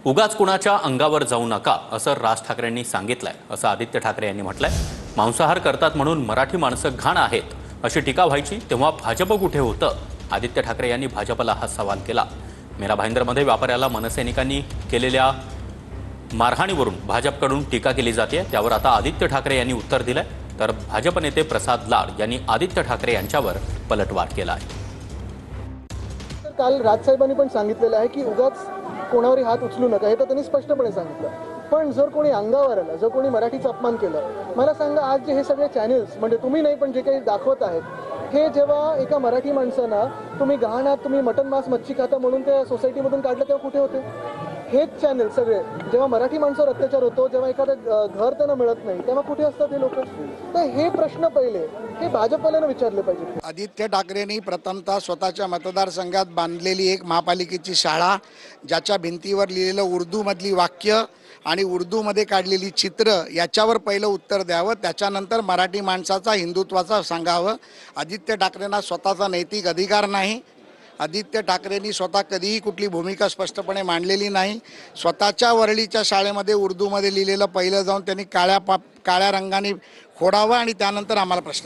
उगाच कुणाच्या अंगावर जाऊ नका असं राज ठाकरेंनी सांगितलंय, असं आदित्य ठाकरे यांनी म्हटलंय। मांसाहार करतात म्हणून मराठी माणसं घाण आहेत अशी टीका व्हायची तेव्हा भाजप कुठे होतं? आदित्य ठाकरे यांनी भाजपला हा सवाल केला। मेरा भाईंदरमध्ये व्यापाऱ्याला मनसैनिकांनी केलेल्या मारहाणीवरून भाजपकडून टीका केली जाते, त्यावर आता आदित्य ठाकरे यांनी उत्तर दिलंय। तर भाजप नेते प्रसाद लाड यांनी आदित्य ठाकरे यांच्यावर पलटवार केला आहे। काल राजसाहेबांनी पण सांगितलेलं आहे की उगाच कोणावरही हात उचलू नका, हे तर त्यांनी स्पष्टपणे सांगितलं। पण जर कोणी अंगावर आलं, जर कोणी मराठीचा अपमान केलं, मला सांगा आज जे हे सगळे चॅनल्स म्हणजे तुम्ही नाही पण जे काही दाखवत आहेत, हे जेव्हा एका मराठी माणसांना तुम्ही गहाण आहात, तुम्ही मटन मांस मच्छी खाता म्हणून त्या सोसायटीमधून काढलं, तेव्हा कुठे होते? हेच चॅनल सगळे जेव्हा मराठी माणसावर अत्याचार होतो, जेव्हा एखादं घर त्यांना मिळत नाही, तेव्हा कुठे असतात हे लोक? तर हे प्रश्न पहिले हे भाजपवाल्यांना विचारले पाहिजे। आदित्य ठाकरेंनी प्रथमतः स्वतःच्या मतदारसंघात बांधलेली एक महापालिकेची शाळा, ज्याच्या भिंतीवर लिहिलेलं उर्दूमधली वाक्य आणि उर्दूमध्ये काढलेली चित्र, याच्यावर पहिलं उत्तर द्यावं, त्याच्यानंतर मराठी माणसाचा हिंदुत्वाचा सांगावं। आदित्य ठाकरेंना स्वतःचा नैतिक अधिकार नाही। आदित्य ठाकरेंनी स्वतः कधीही कुठली भूमिका स्पष्टपणे मांडलेली नाही। स्वतःच्या वरळीच्या शाळेमध्ये उर्दूमध्ये लिहिलेलं पहिलं जाऊन त्यांनी काळ्या रंगाने खोडावं आणि त्यानंतर आम्हाला प्रश्न